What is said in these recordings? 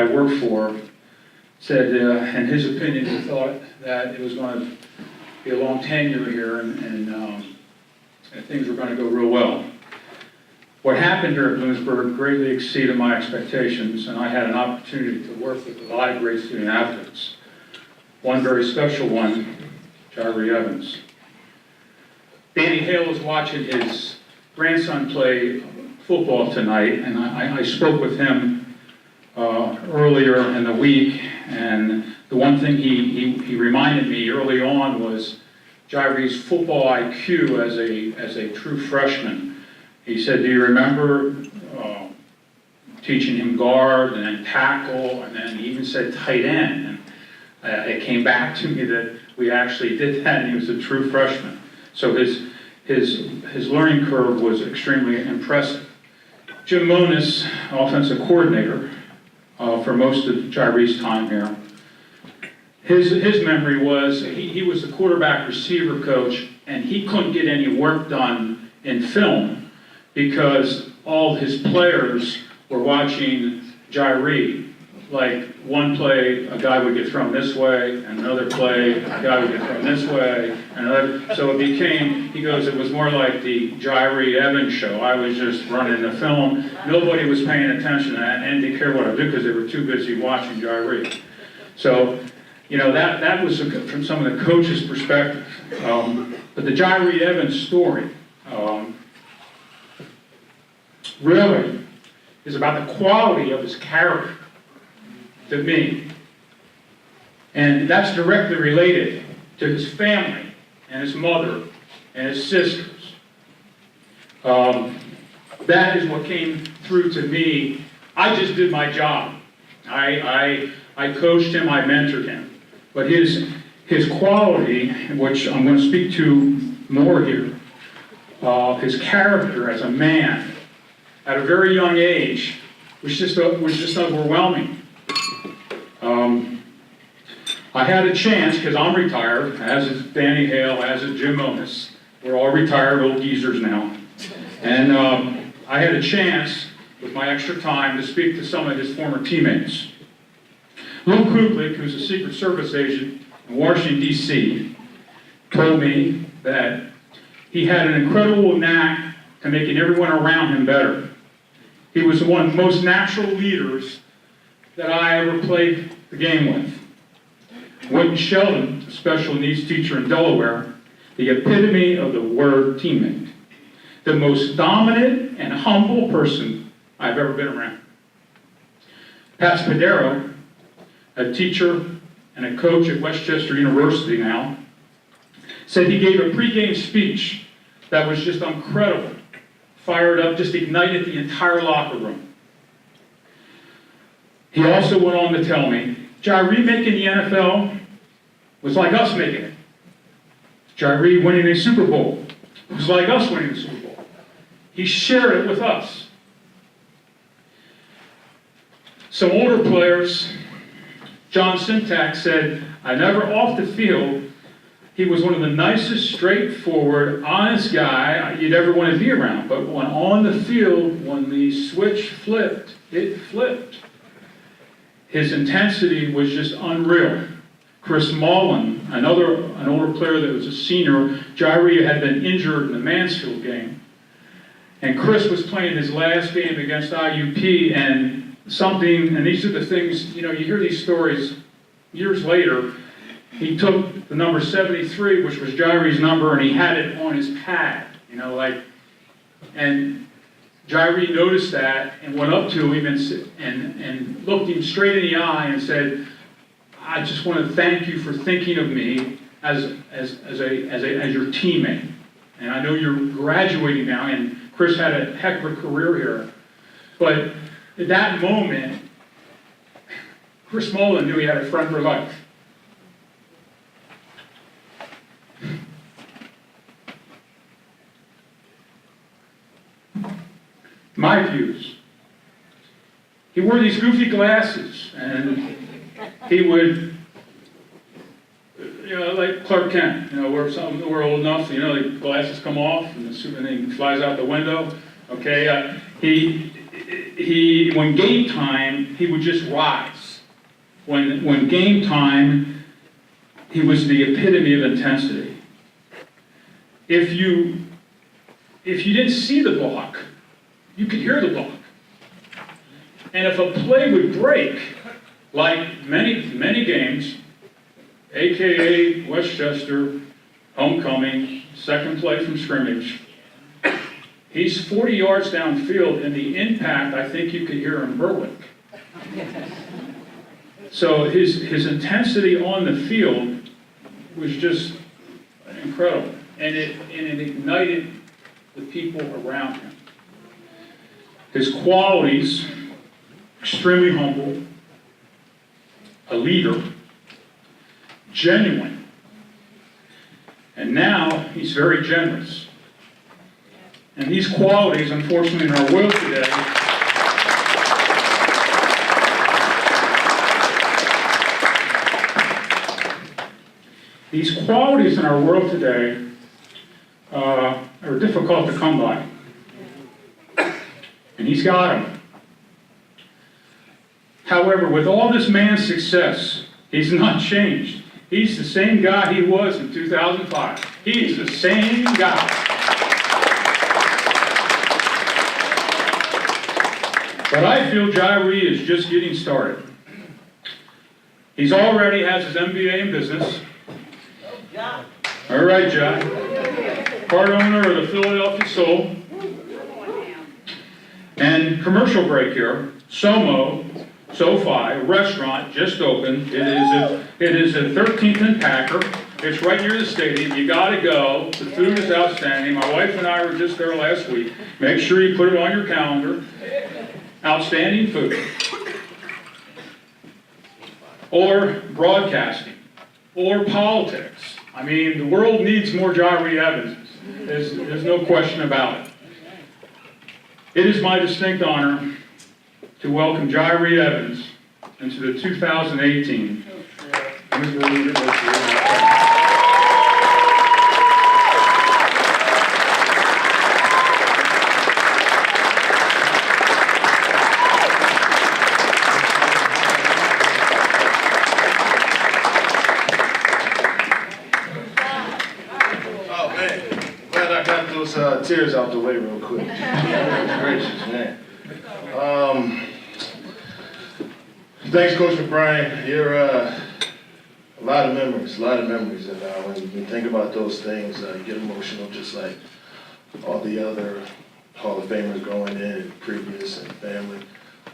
I worked for said, in his opinion, he thought that it was going to be a long tenure here and things were going to go real well. What happened here at Bloomsburg greatly exceeded my expectations, and I had an opportunity to work with a lot of great student athletes. One very special one, Jahri Evans. Danny Hale was watching his grandson play football tonight, and I spoke with him earlier in the week, and the one thing he reminded me early on was Jahri's football IQ as a true freshman. He said, do you remember teaching him guard and then tackle, and then he even said tight end. And it came back to me that we actually did that, and he was a true freshman. So his learning curve was extremely impressive. Jim Monis, offensive coordinator for most of Jahri's time here, his memory was he was the quarterback receiver coach, and he couldn't get any work done in film because all his players were watching Jahri. Like one play, a guy would get thrown this way, and another play, a guy would get thrown this way, and another. So it became, he goes, it was more like the Jahri Evans show. I was just running the film. Nobody was paying attention to that, and didn't care what I did because they were too busy watching Jahri. So, you know, that was from some of the coaches' perspective. But the Jahri Evans story really is about the quality of his character to me. And that's directly related to his family and his mother and his sisters. That is what came through to me. I just did my job. I coached him, I mentored him. But his quality, which I'm going to speak to more here, his character as a man at a very young age was just overwhelming. I had a chance, because I'm retired, as is Danny Hale, as is Jim Monis. We're all retired old geezers now. And I had a chance, with my extra time, to speak to some of his former teammates. Lou Kuklik, who's a Secret Service agent in Washington, D.C., told me that he had an incredible knack to making everyone around him better. He was one of the most natural leaders that I ever played the game with. Wynton Sheldon, a special needs teacher in Delaware, the epitome of the word teammate. The most dominant and humble person I've ever been around. Pat Spadero, a teacher and a coach at Westchester University now, said he gave a pregame speech that was just incredible. Fired up, just ignited the entire locker room. He also went on to tell me, Jahri making the NFL was like us making it. Jahri winning a Super Bowl was like us winning the Super Bowl. He shared it with us. Some older players, John Syntax said, I never off the field, he was one of the nicest, straightforward, honest guy you'd ever want to be around. But when on the field, when the switch flipped, it flipped. His intensity was just unreal. Chris Mullen, an older player that was a senior, Jahri had been injured in the Mansfield game. And Chris was playing his last game against IUP, and these are the things, you hear these stories years later. He took the number 73, which was Jahri's number, and he had it on his pad, and Jahri noticed that and went up to him and looked him straight in the eye and said, I just want to thank you for thinking of me as your teammate. And I know you're graduating now, and Chris had a heck of a career here. But at that moment, Chris Mullen knew he had a friend for life. My views. He wore these goofy glasses, and he would, like Clark Kent, we're old enough, the glasses come off, and he flies out the window. Okay, he when game time, he would just rise. When game time, he was the epitome of intensity. If you didn't see the block, you could hear the block. And if a play would break, like many games, AKA Westchester, homecoming, second play from scrimmage, he's 40 yards downfield, and the impact, I think you could hear in Berwick. So his intensity on the field was just incredible, and it ignited the people around him. His qualities: extremely humble, a leader, genuine, and now he's very generous. And these qualities, unfortunately, in our world today, are difficult to come by. And he's got them. However, with all this man's success, he's not changed. He's the same guy he was in 2005. He's the same guy. But I feel Jahri is just getting started. He's already has his MBA in business. All right, John. Part owner of the Philadelphia Soul. And commercial break here. SoFi, a restaurant just opened. It is a 13th and Packer. It's right near the stadium. You got to go. The food is outstanding. My wife and I were just there last week. Make sure you put it on your calendar. Outstanding food. Or broadcasting. Or politics. I mean, the world needs more Jahri Evanses. There's no question about it. It is my distinct honor to welcome Jahri Evans into the 2018. Tears out the way real quick. Gracious, man. Thanks, Coach McBrien. You're a lot of memories. And when you think about those things, you get emotional, just like all the other Hall of Famers going in, previous and family.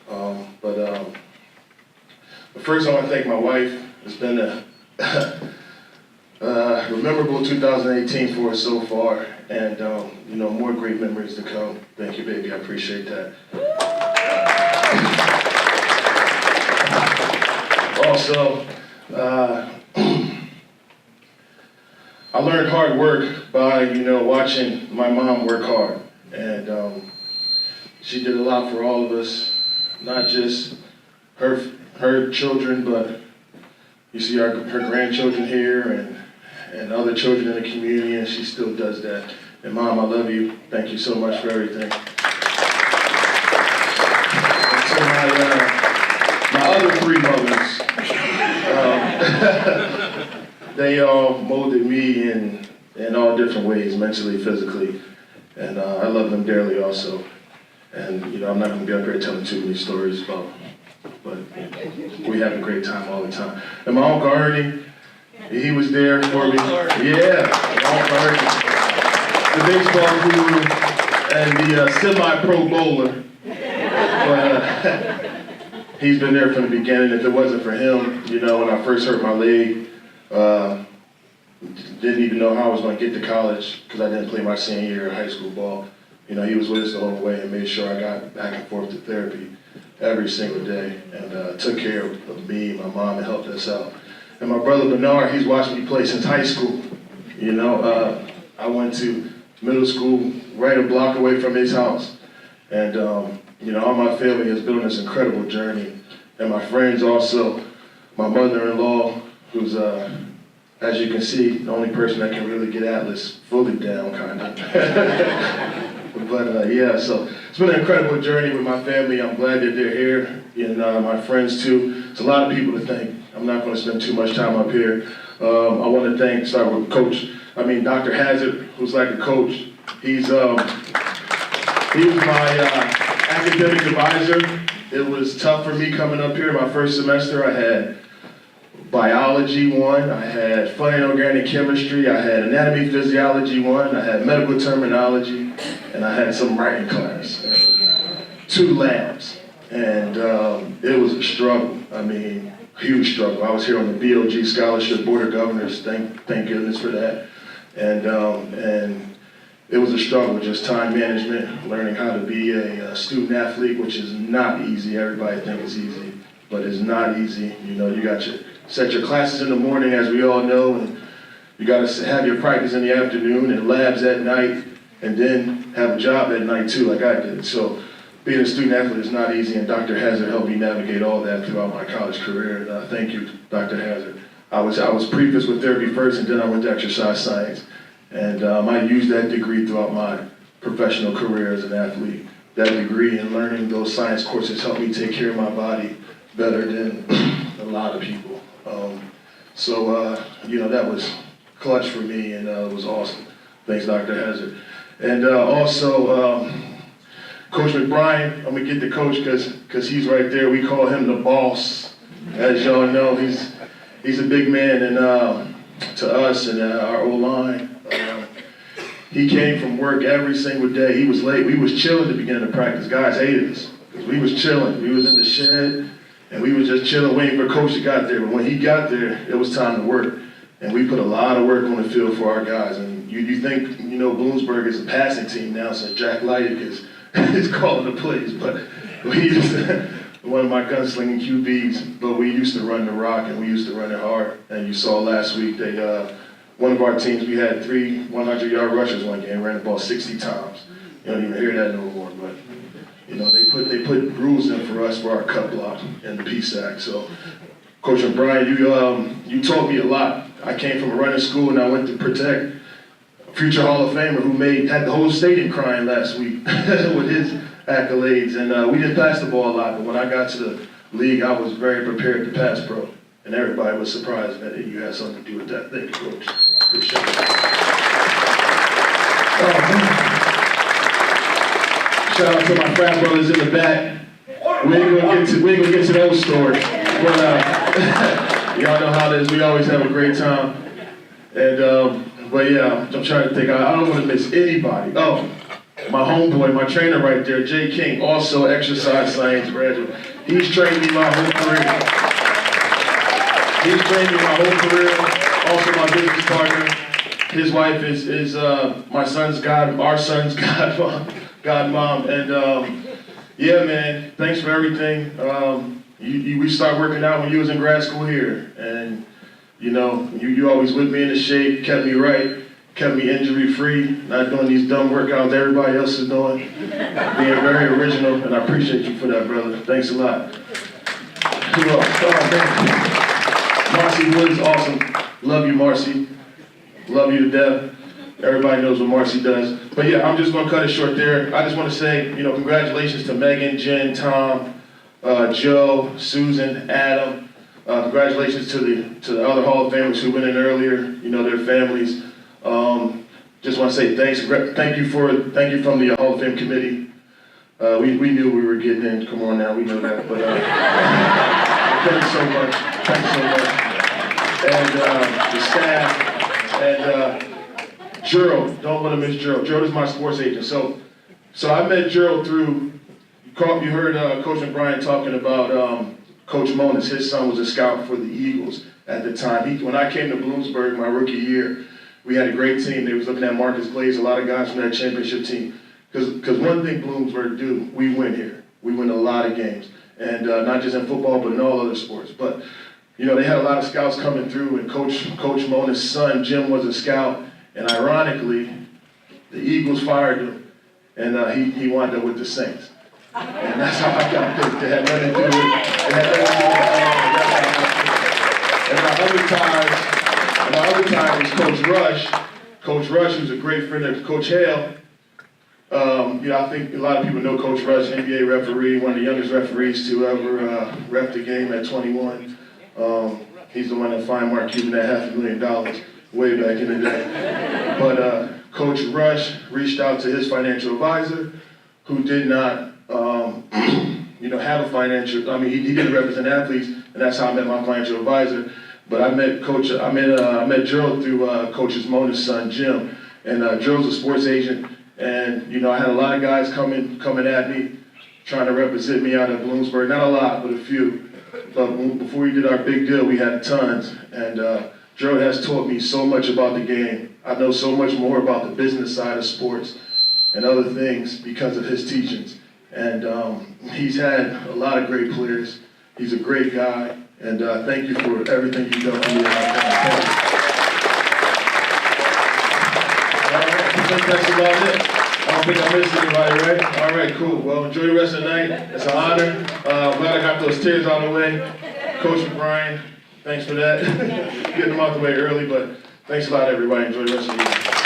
But first, I want to thank my wife. It's been a memorable 2018 for us so far, and more great memories to come. Thank you, baby. I appreciate that. Also, I learned hard work by watching my mom work hard, and she did a lot for all of us, not just her children, but you see her grandchildren here and other children in the community, and she still does that. And Mom, I love you. Thank you so much for everything. And to my other three mothers, they all molded me in all different ways, mentally, physically, and I love them dearly also. And I'm not going to be up here telling too many stories about, but we have a great time all the time. And my Uncle Ernie, he was there for me. Yeah, my Uncle Ernie, the baseball guru and the semi-pro bowler. But he's been there from the beginning. If it wasn't for him, when I first hurt my leg, didn't even know how I was going to get to college because I didn't play my senior year of high school ball. He was with us the whole way and made sure I got back and forth to therapy every single day, and took care of me, my mom, and helped us out. And my brother Bernard, he's watched me play since high school. I went to middle school right a block away from his house. And, all my family has been on this incredible journey. And my friends also, my mother-in-law, who's, as you can see, the only person that can really get Atlas fully down, kind of. But yeah, so it's been an incredible journey with my family. I'm glad that they're here, and my friends too. It's a lot of people to thank. I'm not going to spend too much time up here. I want to start with Dr. Hazard, who's like a coach. He was my academic advisor. It was tough for me coming up here my first semester. I had biology 1, I had fun and organic chemistry, I had anatomy physiology 1, I had medical terminology, and I had some writing class. 2 labs, and it was a struggle. I mean, huge struggle. I was here on the BOG Scholarship Board of Governors, thank goodness for that. And it was a struggle, just time management, learning how to be a student athlete, which is not easy. Everybody thinks it's easy, but it's not easy. You know, you got to set your classes in the morning, as we all know, and you got to have your practice in the afternoon and labs at night, and then have a job at night too, like I did. So being a student athlete is not easy, and Dr. Hazard helped me navigate all that throughout my college career, and thank you, Dr. Hazard. I was prefixed with therapy first, and then I went to exercise science. And I used that degree throughout my professional career as an athlete. That degree and learning those science courses helped me take care of my body better than a lot of people. That was clutch for me, and it was awesome. Thanks, Dr. Hazard. And also, Coach McBrien, I'm gonna get the coach because he's right there. We call him the boss. As y'all know, he's a big man, and to us and our O-line. He came from work every single day. He was late. We was chilling at the beginning of practice. Guys hated us because we was chilling. We was in the shed, and we was just chilling, waiting for Coach to get there. But when he got there, it was time to work. And we put a lot of work on the field for our guys. And you think, Bloomsburg is a passing team now since Jack Leidick is calling the plays. But we used to, one of my gunslinging QBs, but we used to run the rock, and we used to run it hard. And you saw last week, one of our teams, we had 3 100-yard rushers one game, ran the ball 60 times. You don't even hear that no more, but they put rules in for us for our cut block and the PSAC. So, Coach O'Brien, you taught me a lot. I came from a running school, and I went to protect a future Hall of Famer who had the whole stadium crying last week with his accolades. And we didn't pass the ball a lot, but when I got to the league, I was very prepared to pass pro. And everybody was surprised that you had something to do with that. Thank you, Coach. Appreciate it. Shout out to my frat brothers in the back. We ain't gonna get to those stories. But y'all know how it is. We always have a great time. And I'm trying to think. I don't want to miss anybody. Oh, my homeboy, my trainer right there, Jay King, also exercise science graduate. He's trained me my whole career. He's trained me my whole career, also my business partner. His wife is our son's godmom. And man, thanks for everything. We started working out when you was in grad school here. And you always with me in the shape, kept me right, kept me injury free, not doing these dumb workouts everybody else is doing. Being very original, and I appreciate you for that, brother. Thanks a lot. Who else? Oh, man. Marcy Woods, awesome. Love you, Marcy. Love you to death. Everybody knows what Marcy does. But yeah, I'm just going to cut it short there. I just want to say, congratulations to Megan, Jen, Tom, Joe, Susan, Adam. Congratulations to the other Hall of Famers who went in earlier. Their families. Just want to say thanks. Thank you from the Hall of Fame committee. We knew we were getting in. Come on now, we know that. But thanks so much. Thanks so much. And the staff, and Gerald, don't want to miss Gerald. Gerald is my sports agent. So I met Gerald through, you heard Coach McBrien talking about Coach Monis. His son was a scout for the Eagles at the time. When I came to Bloomsburg my rookie year, we had a great team. They was looking at Marcus Glaze, a lot of guys from that championship team. Because one thing Bloomsburg do, we win here. We win a lot of games. And not just in football, but in all other sports. But they had a lot of scouts coming through, and Coach Mona's son, Jim, was a scout, and ironically, the Eagles fired him, and he wound up with the Saints. And that's how I got picked. It had nothing to do with And my other tie was Coach Rush. Coach Rush, who's a great friend of Coach Hale, I think a lot of people know Coach Rush, NBA referee, one of the youngest referees to ever ref the game at 21. He's the one that fined Mark Cuban that $500,000 way back in the day. But Coach Rush reached out to his financial advisor, who did not, have a financial. I mean, he didn't represent athletes, and that's how I met my financial advisor. But I met Gerald through Coach Mona's son, Jim, and Gerald's a sports agent. And, I had a lot of guys coming at me, trying to represent me out of Bloomsburg. Not a lot, but a few. But before we did our big deal, we had tons. And Gerald has taught me so much about the game. I know so much more about the business side of sports and other things because of his teachings. And he's had a lot of great players. He's a great guy. And thank you for everything you've done for me. I think that's about it. I don't think I missed anybody, right? All right, cool. Well, enjoy the rest of the night. It's an honor. I'm glad I got those tears out of the way. Coach McBrien, thanks for that. Getting them out the way early, but thanks a lot, everybody. Enjoy the rest of the evening.